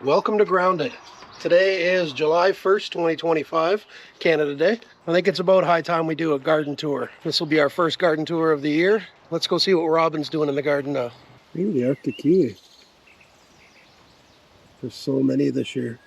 Welcome to Grounded. Today is July 1st, 2025, Canada Day. I think it's about high time we do a garden tour. This will be our first garden tour of the year. Let's go see what Robin's doing in the garden now. Ooh, the Arctic kiwi. There's so many this year.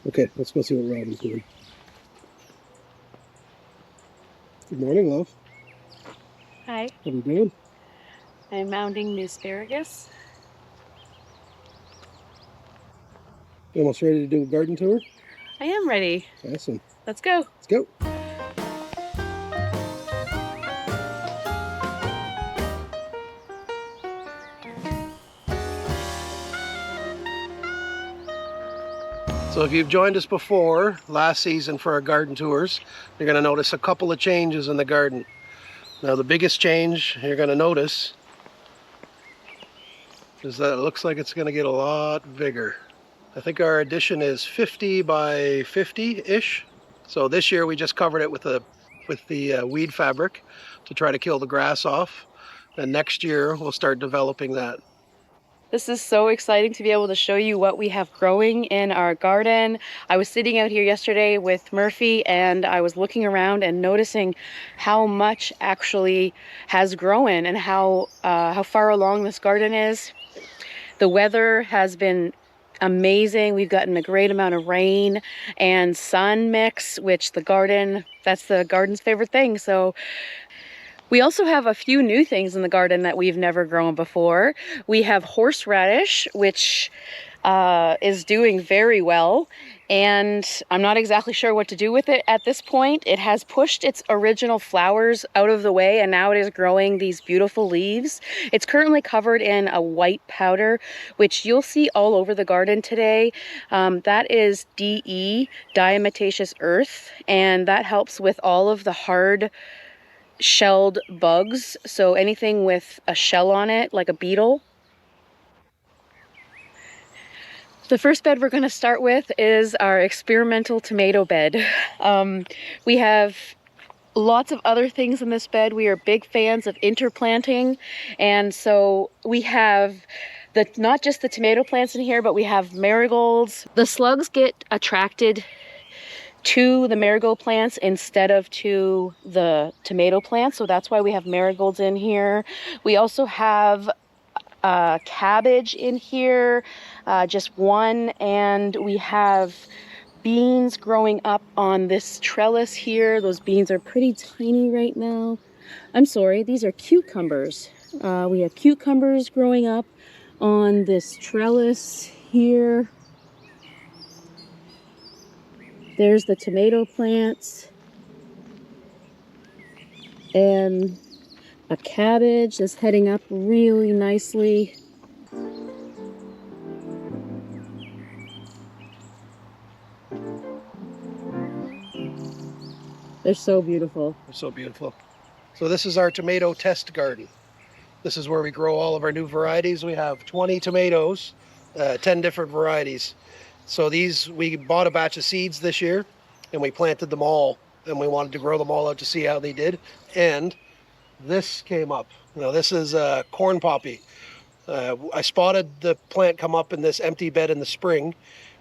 Okay, let's go see what Robin's doing. Good morning, love. Hi. What are you doing? I'm mounting the asparagus. You almost ready to do a garden tour? I am ready. Awesome. Let's go. Let's go. So if you've joined us before last season for our garden tours, you're going to notice a couple of changes in the garden. Now the biggest change you're going to notice is that it looks like it's going to get a lot bigger. I think our addition is 50 by 50-ish. So this year we just covered it with the weed fabric to try to kill the grass off. And next year we'll start developing that. This is so exciting to be able to show you what we have growing in our garden. I was sitting out here yesterday with Murphy and I was looking around and noticing how much actually has grown and how far along this garden is. The weather has been amazing. We've gotten a great amount of rain and sun mix, which that's the garden's favorite thing. So we also have a few new things in the garden that we've never grown before. We have horseradish, which is doing very well, and I'm not exactly sure what to do with it at this point. It has pushed its original flowers out of the way, and now it is growing these beautiful leaves. It's currently covered in a white powder, which you'll see all over the garden today. That is DE, diatomaceous earth, and that helps with all of the hard shelled bugs, so anything with a shell on it, like a beetle. The first bed we're going to start with is our experimental tomato bed. We have lots of other things in this bed. We are big fans of interplanting, and so we have not just the tomato plants in here, but we have marigolds. The slugs get attracted to the marigold plants instead of to the tomato plants, so that's why we have marigolds in here. We also have cabbage in here, just one, and we have beans growing up on this trellis here. Those beans are pretty tiny right now. I'm sorry, these are cucumbers. We have cucumbers growing up on this trellis here. There's the tomato plants and a cabbage that's heading up really nicely. They're so beautiful. They're so beautiful. So this is our tomato test garden. This is where we grow all of our new varieties. We have 20 tomatoes, 10 different varieties. So we bought a batch of seeds this year and we planted them all, and we wanted to grow them all out to see how they did. And this came up. Now this is a corn poppy. I spotted the plant come up in this empty bed in the spring,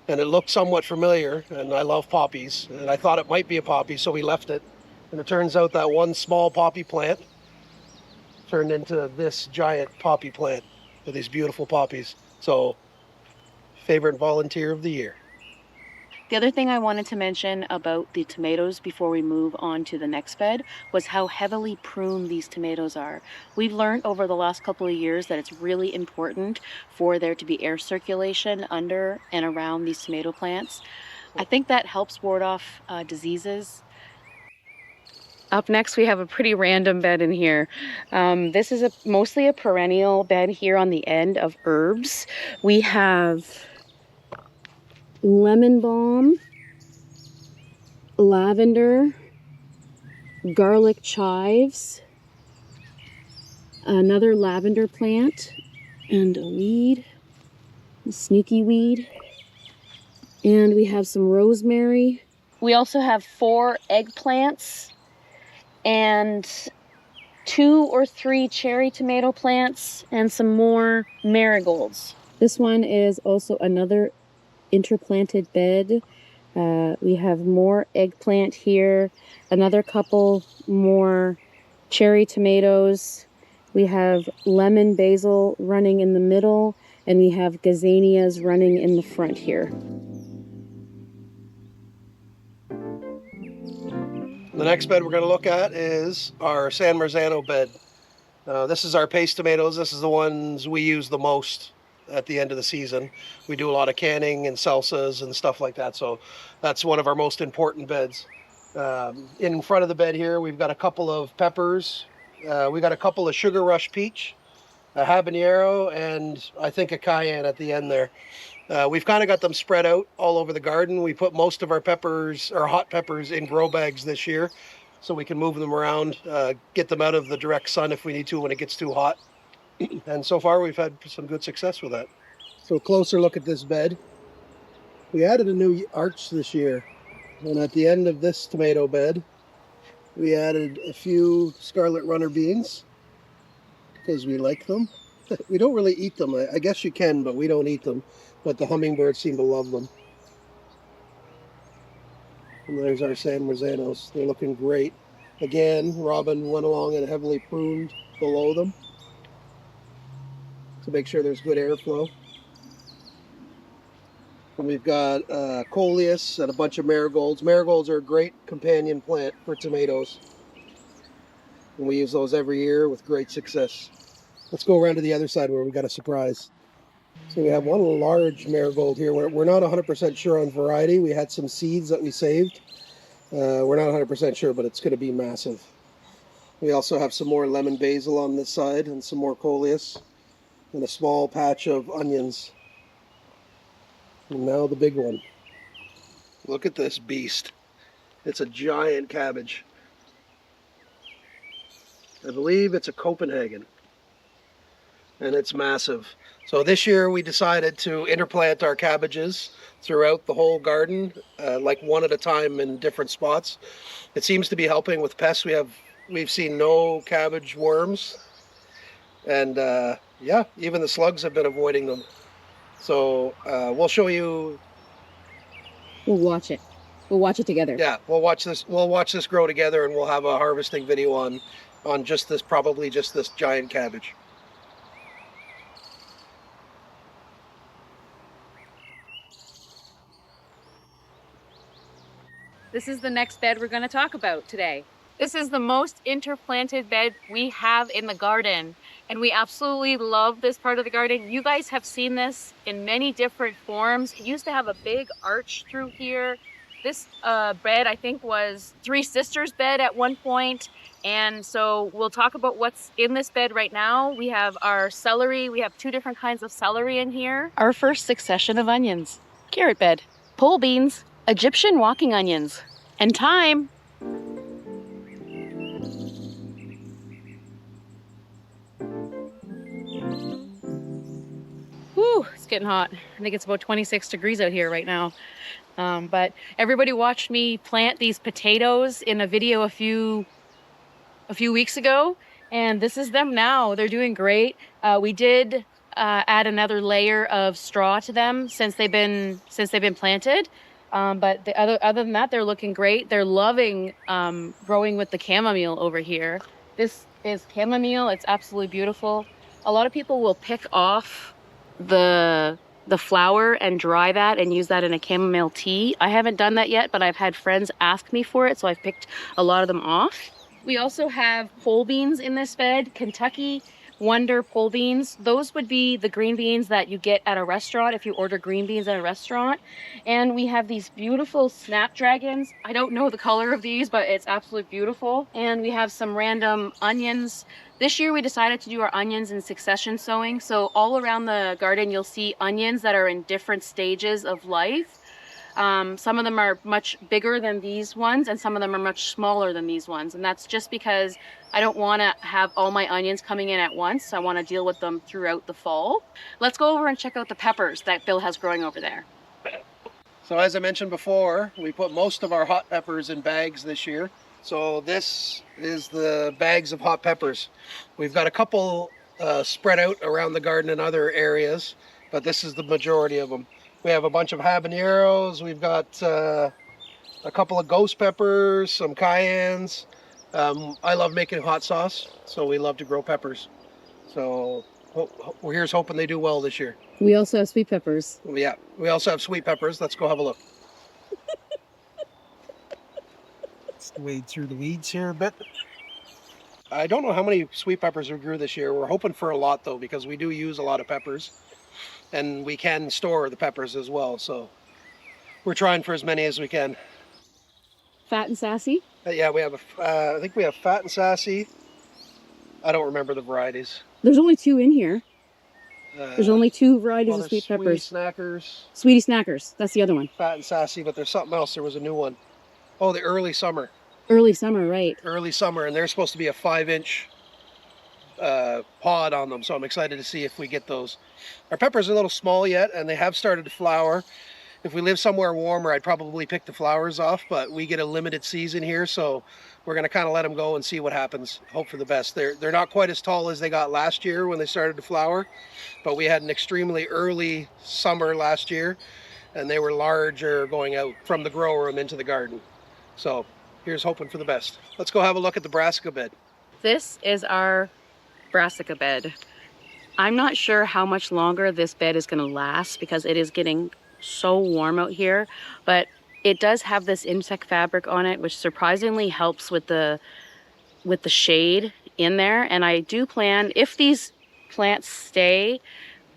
and it looked somewhat familiar, and I love poppies, and I thought it might be a poppy, so we left it. And it turns out that one small poppy plant turned into this giant poppy plant with these beautiful poppies. So, favorite volunteer of the year. The other thing I wanted to mention about the tomatoes before we move on to the next bed was how heavily pruned these tomatoes are. We've learned over the last couple of years that it's really important for there to be air circulation under and around these tomato plants. I think that helps ward off diseases. Up next, we have a pretty random bed in here. This is mostly a perennial bed here on the end of herbs. We have lemon balm, lavender, garlic chives, another lavender plant, and a weed, a sneaky weed. And we have some rosemary. We also have 4 eggplants and 2 or 3 cherry tomato plants and some more marigolds. This one is also another interplanted bed. We have more eggplant here, another couple more cherry tomatoes. We have lemon basil running in the middle, and we have gazanias running in the front here. The next bed we're going to look at is our San Marzano bed. This is our paste tomatoes. This is the ones we use the most at the end of the season. We do a lot of canning and salsas and stuff like that, so that's one of our most important beds. In front of the bed here, we've got a couple of peppers. We got a couple of Sugar Rush peach, a habanero, and I think a cayenne at the end there. We've kind of got them spread out all over the garden. We put most of our peppers, or hot peppers, in grow bags this year so we can move them around, get them out of the direct sun if we need to when it gets too hot. And so far we've had some good success with that. So a closer look at this bed. We added a new arch this year. And at the end of this tomato bed, we added a few scarlet runner beans because we like them. We don't really eat them. I guess you can, but we don't eat them. But the hummingbirds seem to love them. And there's our San Marzanos. They're looking great. Again, Robin went along and heavily pruned below them to make sure there's good airflow. And we've got coleus and a bunch of marigolds. Marigolds are a great companion plant for tomatoes. And we use those every year with great success. Let's go around to the other side where we got a surprise. So we have one large marigold here. We're not 100% sure on variety. We had some seeds that we saved. We're not 100% sure, but it's going to be massive. We also have some more lemon basil on this side and some more coleus and a small patch of onions. And now the big one. Look at this beast. It's a giant cabbage. I believe it's a Copenhagen. And it's massive. So this year we decided to interplant our cabbages throughout the whole garden, like one at a time in different spots. It seems to be helping with pests. We've seen no cabbage worms, and yeah, even the slugs have been avoiding them. So we'll show you. We'll watch it. We'll watch it together. Yeah, we'll watch this. We'll watch this grow together, and we'll have a harvesting video on just this, probably just this giant cabbage. This is the next bed we're going to talk about today. This is the most interplanted bed we have in the garden, and we absolutely love this part of the garden. You guys have seen this in many different forms. It used to have a big arch through here. This bed, I think, was Three Sisters bed at one point. And so we'll talk about what's in this bed right now. We have our celery. We have 2 different kinds of celery in here. Our first succession of onions. Carrot bed. Pole beans. Egyptian walking onions. And thyme. Whew, it's getting hot. I think it's about 26 degrees out here right now. But everybody watched me plant these potatoes in a video a few weeks ago, and this is them now. They're doing great. We did add another layer of straw to them since they've been planted. But other than that, they're looking great. They're loving growing with the chamomile over here. This is chamomile. It's absolutely beautiful. A lot of people will pick off the flower and dry that and use that in a chamomile tea. I haven't done that yet, but I've had friends ask me for it, so I've picked a lot of them off. We also have pole beans in this bed, Kentucky Wonder pole beans. Those would be the green beans that you get at a restaurant if you order green beans at a restaurant. And we have these beautiful snapdragons. I don't know the color of these, but it's absolutely beautiful. And we have some random onions. This year we decided to do our onions in succession sowing. So all around the garden you'll see onions that are in different stages of life. Some of them are much bigger than these ones, and some of them are much smaller than these ones. And that's just because I don't want to have all my onions coming in at once. I want to deal with them throughout the fall. Let's go over and check out the peppers that Bill has growing over there. So as I mentioned before, we put most of our hot peppers in bags this year. So this is the bags of hot peppers. We've got a couple spread out around the garden in other areas, but this is the majority of them. We have a bunch of habaneros. We've got a couple of ghost peppers, some cayennes. I love making hot sauce, so we love to grow peppers. So here's hoping they do well this year. We also have sweet peppers. Yeah, we also have sweet peppers. Let's go have a look. Let's wade through the weeds here a bit. I don't know how many sweet peppers we grew this year. We're hoping for a lot though, because we do use a lot of peppers, and we can store the peppers as well. So we're trying for as many as we can. Fat and sassy? Yeah, we have I think we have fat and sassy. I don't remember the varieties. There's only 2 in here. There's only 2 varieties of sweet peppers. Sweetie Snackers. Sweetie Snackers. That's the other one. Fat and sassy, but there's something else. There was a new one. Oh, the early summer. Early summer, right. Early summer, and they're supposed to be a 5-inch pod on them, so I'm excited to see if we get those. Our peppers are a little small yet, and they have started to flower. If we live somewhere warmer, I'd probably pick the flowers off, but we get a limited season here, so we're going to kind of let them go and see what happens. Hope for the best. They're not quite as tall as they got last year when they started to flower, but we had an extremely early summer last year, and they were larger going out from the grow room into the garden. So here's hoping for the best. Let's go have a look at the brassica bed. This is our brassica bed. I'm not sure how much longer this bed is going to last because it is getting so warm out here, but it does have this insect fabric on it, which surprisingly helps with the shade in there. And I do plan, if these plants stay,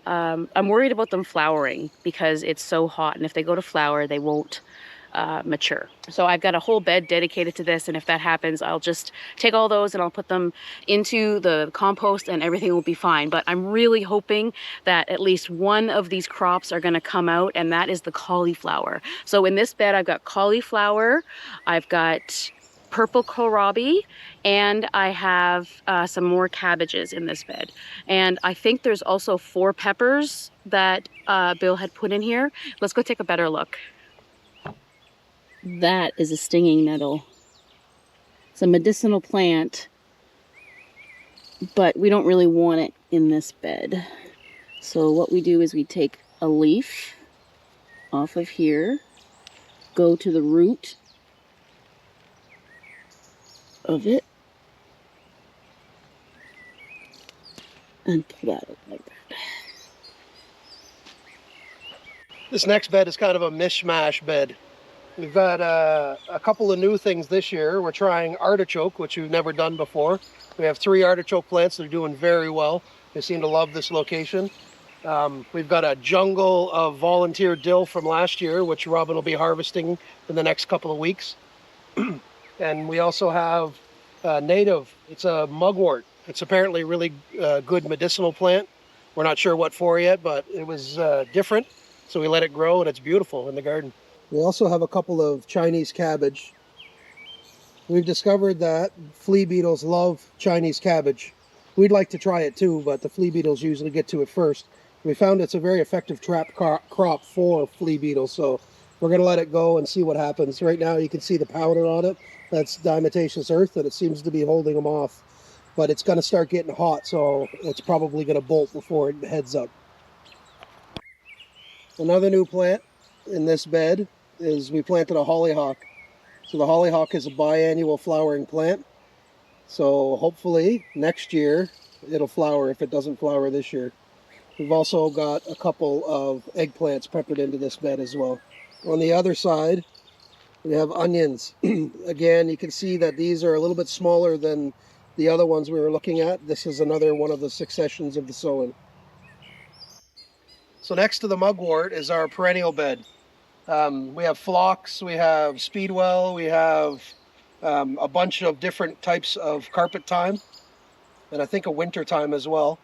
I'm worried about them flowering because it's so hot, and if they go to flower, they won't mature. So I've got a whole bed dedicated to this, and if that happens, I'll just take all those and I'll put them into the compost and everything will be fine. But I'm really hoping that at least one of these crops are going to come out, and that is the cauliflower. So in this bed, I've got cauliflower, I've got purple kohlrabi, and I have some more cabbages in this bed. And I think there's also 4 peppers that Bill had put in here. Let's go take a better look. That is a stinging nettle. It's a medicinal plant, but we don't really want it in this bed. So what we do is we take a leaf off of here, go to the root of it, and pull that out like that. This next bed is kind of a mishmash bed. We've got a couple of new things this year. We're trying artichoke, which we've never done before. We have 3 artichoke plants that are doing very well. They seem to love this location. We've got a jungle of volunteer dill from last year, which Robin will be harvesting in the next couple of weeks. And we also have native. It's a mugwort. It's apparently a really good medicinal plant. We're not sure what for yet, but it was different. So we let it grow, and it's beautiful in the garden. We also have a couple of Chinese cabbage. We've discovered that flea beetles love Chinese cabbage. We'd like to try it too, but the flea beetles usually get to it first. We found it's a very effective trap crop for flea beetles, so we're going to let it go and see what happens. Right now you can see the powder on it. That's diatomaceous earth, and it seems to be holding them off. But it's going to start getting hot, so it's probably going to bolt before it heads up. Another new plant in this bed is we planted a hollyhock. So the hollyhock is a biannual flowering plant. So hopefully next year it'll flower if it doesn't flower this year. We've also got a couple of eggplants peppered into this bed as well. On the other side, we have onions. Again, you can see that these are a little bit smaller than the other ones we were looking at. This is another one of the successions of the sowing. So next to the mugwort is our perennial bed. We have phlox, we have speedwell, we have a bunch of different types of carpet thyme, and I think a winter thyme as well.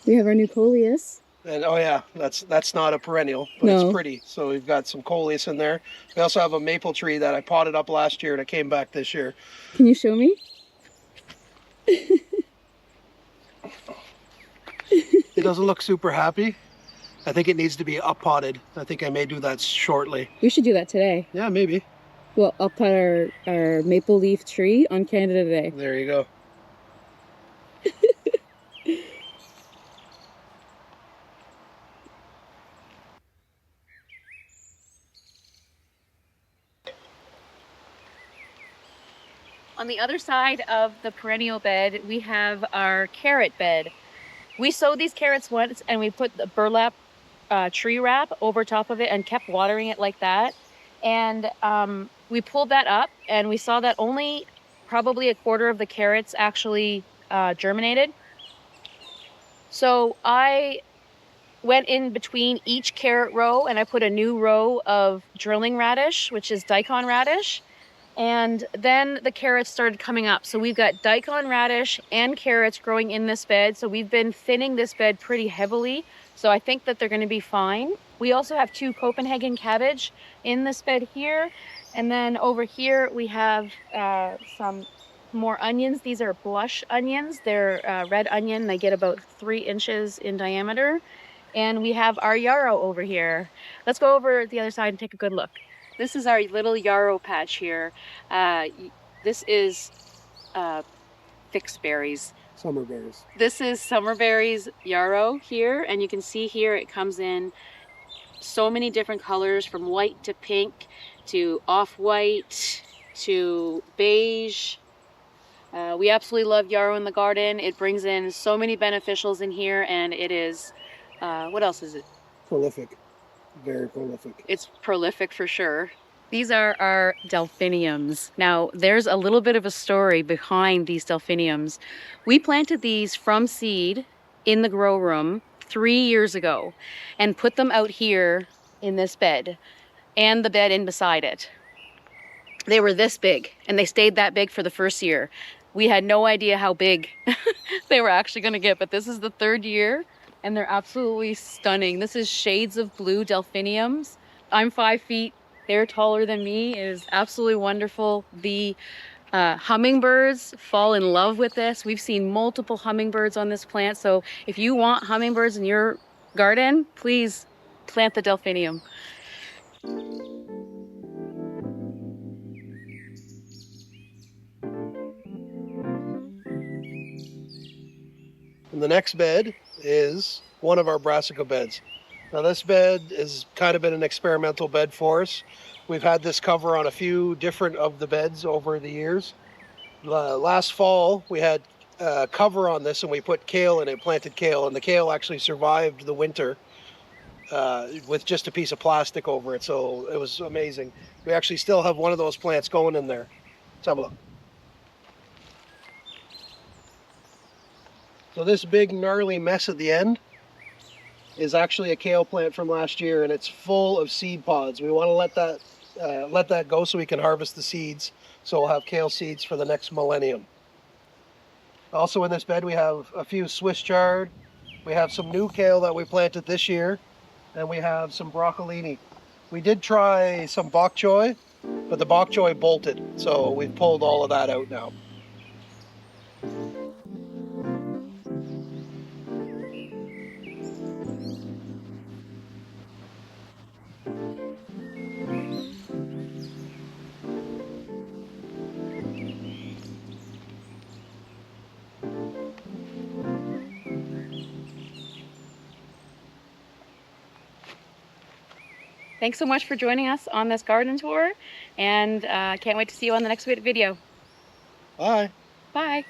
We have our new coleus. And oh yeah, that's not a perennial, but No. It's pretty. So we've got some coleus in there. We also have a maple tree that I potted up last year and it came back this year. Can you show me? It doesn't look super happy. I think it needs to be up potted. I think I may do that shortly. We should do that today. Yeah, maybe. Well, I'll put our maple leaf tree on Canada Day. There you go. On the other side of the perennial bed, we have our carrot bed. We sowed these carrots once and we put the burlap tree wrap over top of it and kept watering it like that. And we pulled that up and we saw that only probably a quarter of the carrots actually germinated. So I went in between each carrot row and I put a new row of drilling radish, which is daikon radish. And then the carrots started coming up. So we've got daikon radish and carrots growing in this bed. So we've been thinning this bed pretty heavily. So I think that they're going to be fine. We also have 2 Copenhagen cabbage in this bed here. And then over here we have some more onions. These are blush onions. They're red onion. They get about 3 inches in diameter. And we have our yarrow over here. Let's go over the other side and take a good look. This is our little yarrow patch here. This is fixed berries. Summer berries. This is summerberries yarrow here, and you can see here it comes in so many different colors, from white to pink to off-white to beige. We absolutely love yarrow in the garden. It brings in so many beneficials in here, and it is, what else is it? Prolific. Very prolific. It's prolific for sure. These are our delphiniums. Now, there's a little bit of a story behind these delphiniums. We planted these from seed in the grow room 3 years ago and put them out here in this bed and the bed in beside it. They were this big and they stayed that big for the first year. We had no idea how big they were actually going to get, but this is the 3rd year. And they're absolutely stunning. This is shades of blue delphiniums. I'm 5 feet. They're taller than me. It is absolutely wonderful. The hummingbirds fall in love with this. We've seen multiple hummingbirds on this plant. So if you want hummingbirds in your garden, please plant the delphinium. And the next bed is one of our brassica beds. Now this bed has kind of been an experimental bed for us. We've had this cover on a few different of the beds over the years. Last fall we had cover on this and we put kale in it, planted kale, and the kale actually survived the winter with just a piece of plastic over it, so it was amazing. We actually still have one of those plants going in there. Let's have a look. So this big gnarly mess at the end is actually a kale plant from last year, and it's full of seed pods. We want to let that go so we can harvest the seeds, so we'll have kale seeds for the next millennium. Also in this bed we have a few Swiss chard, we have some new kale that we planted this year, and we have some broccolini. We did try some bok choy, but the bok choy bolted, so we've pulled all of that out now. Thanks so much for joining us on this garden tour, and can't wait to see you on the next video. Bye. Bye.